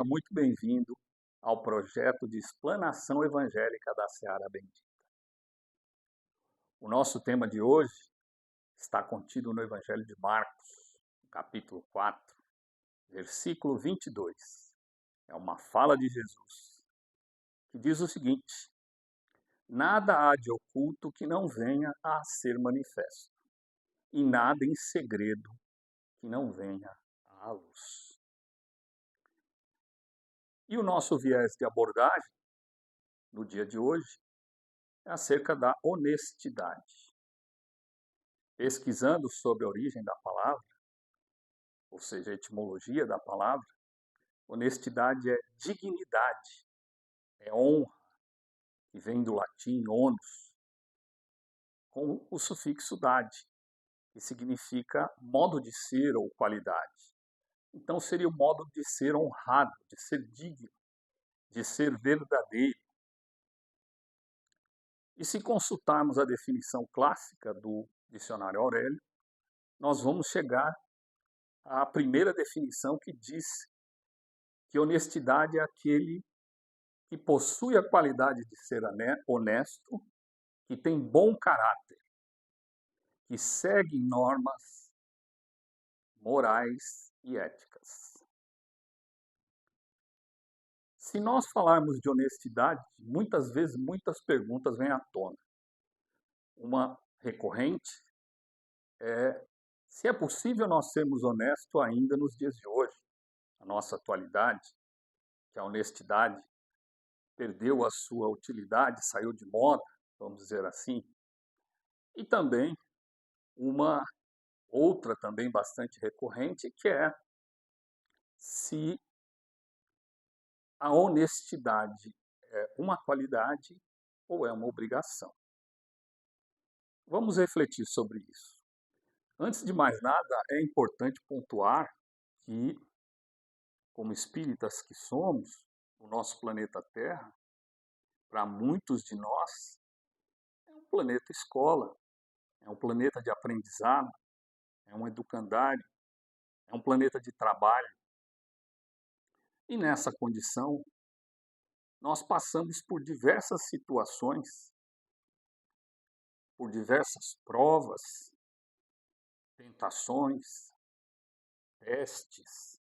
Seja muito bem-vindo ao projeto de explanação evangélica da Seara Bendita. O nosso tema de hoje está contido no Evangelho de Marcos, capítulo 4, versículo 22. É uma fala de Jesus, que diz o seguinte: nada há de oculto que não venha a ser manifesto, e nada em segredo que não venha à luz. E o nosso viés de abordagem, no dia de hoje, é acerca da honestidade. Pesquisando sobre a origem da palavra, ou seja, a etimologia da palavra, honestidade é dignidade, é honra, que vem do latim onus, com o sufixo dade, que significa modo de ser ou qualidade. Então seria o modo de ser honrado, de ser digno, de ser verdadeiro. E se consultarmos a definição clássica do dicionário Aurélio, nós vamos chegar à primeira definição, que diz que honestidade é aquele que possui a qualidade de ser honesto, que tem bom caráter, que segue normas morais e éticas. Se nós falarmos de honestidade, muitas vezes muitas perguntas vêm à tona. Uma recorrente é se é possível nós sermos honestos ainda nos dias de hoje, na nossa atualidade, que a honestidade perdeu a sua utilidade, saiu de moda, vamos dizer assim. E também uma outra também bastante recorrente, que é se a honestidade é uma qualidade ou é uma obrigação. Vamos refletir sobre isso. Antes de mais nada, é importante pontuar que, como espíritas que somos, o nosso planeta Terra, para muitos de nós, é um planeta escola, é um planeta de aprendizado, é um educandário, é um planeta de trabalho. E nessa condição, nós passamos por diversas situações, por diversas provas, tentações, testes,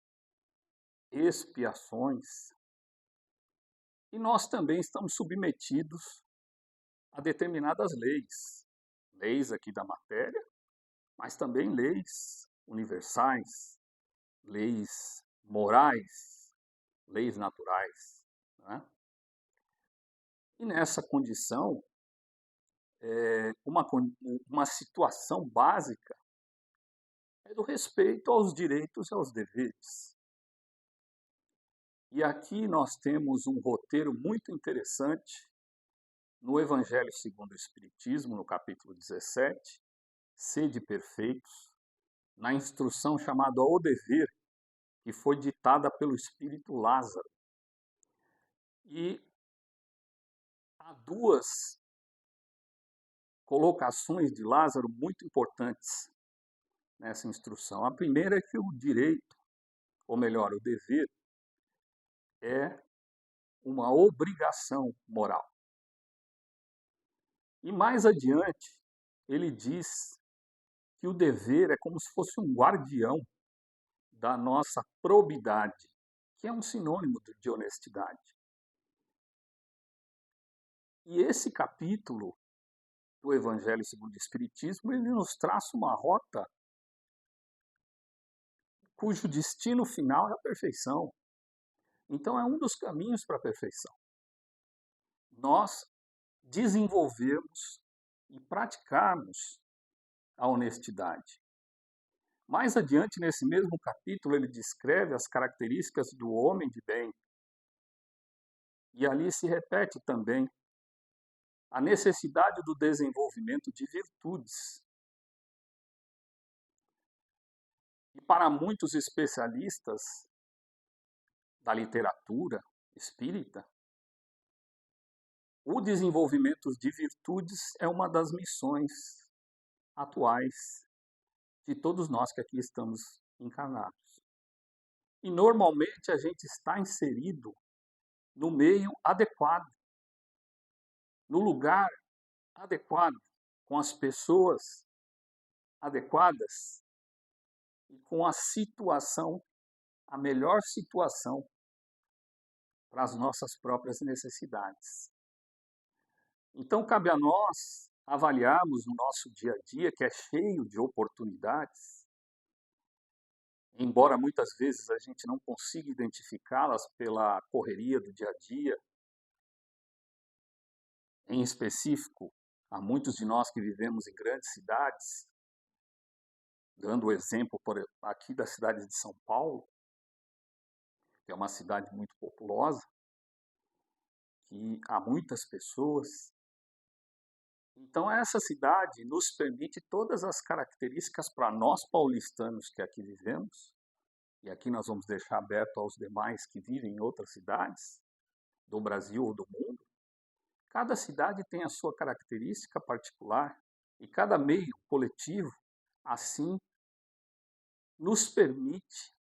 expiações. E nós também estamos submetidos a determinadas leis. Leis aqui da matéria, mas também leis universais, leis morais, leis naturais, né? E nessa condição, uma situação básica é do respeito aos direitos e aos deveres. E aqui nós temos um roteiro muito interessante no Evangelho segundo o Espiritismo, no capítulo 17, Sede perfeitos, na instrução chamada O Dever, que foi ditada pelo Espírito Lázaro. E há duas colocações de Lázaro muito importantes nessa instrução. A primeira é que o direito, ou melhor, o dever, é uma obrigação moral. E mais adiante, ele diz que o dever é como se fosse um guardião da nossa probidade, que é um sinônimo de honestidade. E esse capítulo do Evangelho segundo o Espiritismo, ele nos traça uma rota cujo destino final é a perfeição. Então é um dos caminhos para a perfeição. Nós desenvolvermos e praticarmos a honestidade. Mais adiante, nesse mesmo capítulo, ele descreve as características do homem de bem. E ali se repete também a necessidade do desenvolvimento de virtudes. E para muitos especialistas da literatura espírita, o desenvolvimento de virtudes é uma das missões atuais de todos nós que aqui estamos encarnados. E normalmente a gente está inserido no meio adequado, no lugar adequado, com as pessoas adequadas e com a situação, a melhor situação para as nossas próprias necessidades. Então, cabe a nós avaliarmos o nosso dia a dia, que é cheio de oportunidades, embora muitas vezes a gente não consiga identificá-las pela correria do dia a dia. Em específico, há muitos de nós que vivemos em grandes cidades, dando o exemplo aqui da cidade de São Paulo, que é uma cidade muito populosa, que há muitas pessoas. Então, essa cidade nos permite todas as características para nós paulistanos que aqui vivemos, e aqui nós vamos deixar aberto aos demais que vivem em outras cidades, do Brasil ou do mundo. Cada cidade tem a sua característica particular, e cada meio coletivo, assim, nos permite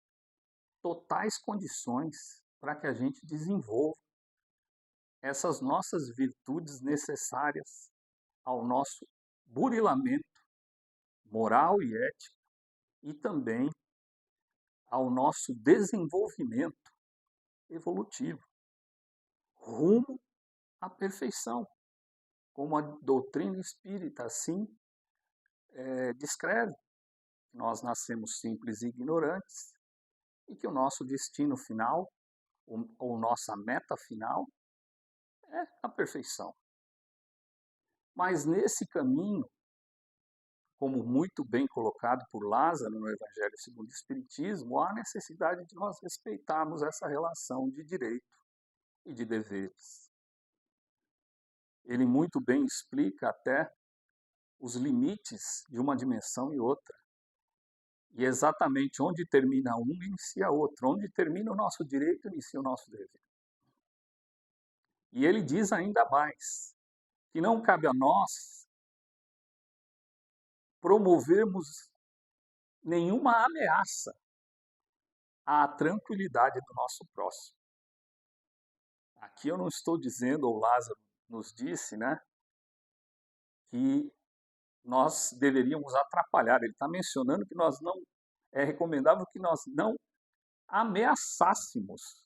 totais condições para que a gente desenvolva essas nossas virtudes necessárias ao nosso burilamento moral e ético e também ao nosso desenvolvimento evolutivo, rumo à perfeição, como a doutrina espírita assim descreve. Nós nascemos simples e ignorantes e que o nosso destino final, ou nossa meta final, é a perfeição. Mas nesse caminho, como muito bem colocado por Lázaro no Evangelho segundo o Espiritismo, há necessidade de nós respeitarmos essa relação de direito e de deveres. Ele muito bem explica até os limites de uma dimensão e outra. E exatamente onde termina um, inicia outro. Onde termina o nosso direito, inicia o nosso dever. E ele diz ainda mais, que não cabe a nós promovermos nenhuma ameaça à tranquilidade do nosso próximo. Aqui eu não estou dizendo, ou Lázaro nos disse, né, que nós deveríamos atrapalhar. Ele está mencionando que é recomendável que nós não ameaçássemos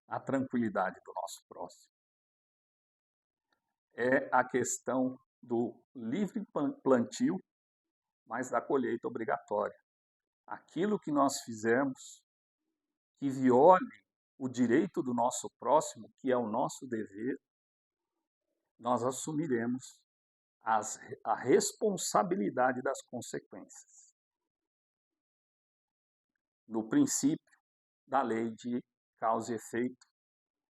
a tranquilidade do nosso próximo. É a questão do livre plantio, mas da colheita obrigatória. Aquilo que nós fizermos que viole o direito do nosso próximo, que é o nosso dever, nós assumiremos a responsabilidade das consequências. No princípio da lei de causa e efeito,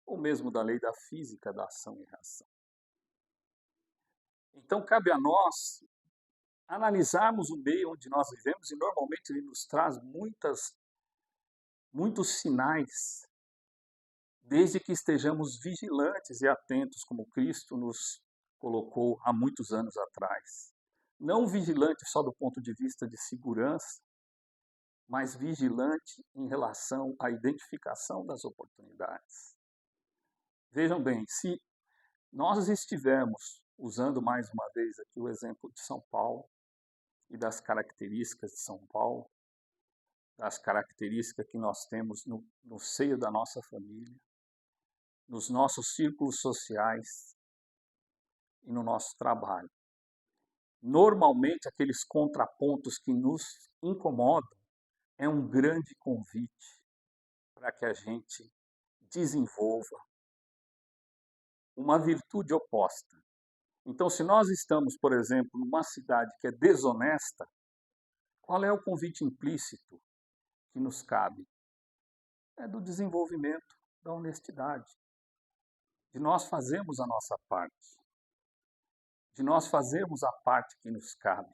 ou mesmo da lei da física da ação e reação. Então, cabe a nós analisarmos o meio onde nós vivemos, e normalmente ele nos traz muitos sinais, desde que estejamos vigilantes e atentos, como Cristo nos colocou há muitos anos atrás. Não vigilante só do ponto de vista de segurança, mas vigilante em relação à identificação das oportunidades. Vejam bem, se nós estivermos, usando mais uma vez aqui o exemplo de São Paulo e das características de São Paulo, das características que nós temos no seio da nossa família, nos nossos círculos sociais e no nosso trabalho. Normalmente, aqueles contrapontos que nos incomodam é um grande convite para que a gente desenvolva uma virtude oposta. Então, se nós estamos, por exemplo, numa cidade que é desonesta, qual é o convite implícito que nos cabe? É do desenvolvimento da honestidade, de nós fazermos a nossa parte, de nós fazermos a parte que nos cabe.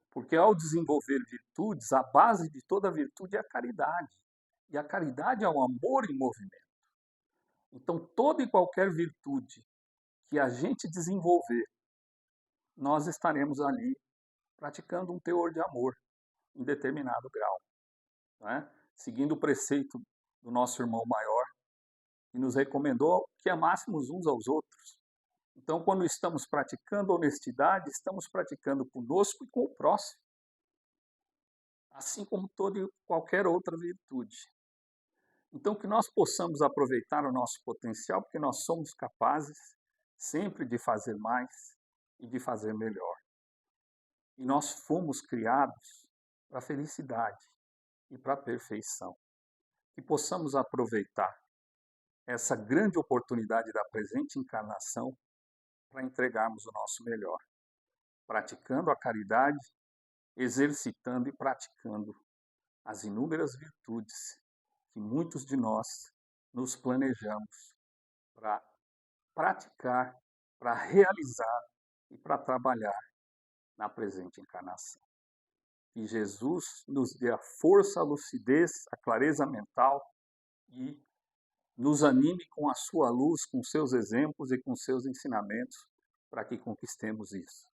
Porque ao desenvolver virtudes, a base de toda virtude é a caridade. E a caridade é o amor em movimento. Então, toda e qualquer virtude que a gente desenvolver, nós estaremos ali praticando um teor de amor em determinado grau. Não é? seguindo o preceito do nosso irmão maior, que nos recomendou que amássemos uns aos outros. Então, quando estamos praticando honestidade, estamos praticando conosco e com o próximo, assim como toda e qualquer outra virtude. Então, que nós possamos aproveitar o nosso potencial, porque nós somos capazes sempre de fazer mais e de fazer melhor. E nós fomos criados para a felicidade e para a perfeição. Que possamos aproveitar essa grande oportunidade da presente encarnação para entregarmos o nosso melhor, praticando a caridade, exercitando e praticando as inúmeras virtudes que muitos de nós nos planejamos para praticar, para realizar e para trabalhar na presente encarnação. Que Jesus nos dê a força, a lucidez, a clareza mental e nos anime com a sua luz, com seus exemplos e com seus ensinamentos para que conquistemos isso,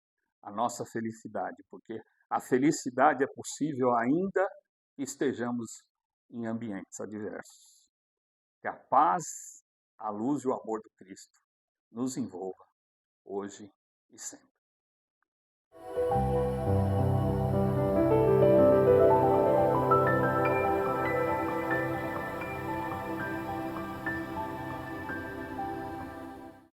a nossa felicidade, porque a felicidade é possível ainda que estejamos em ambientes adversos. Que a paz, a luz e o amor do Cristo nos envolva hoje e sempre.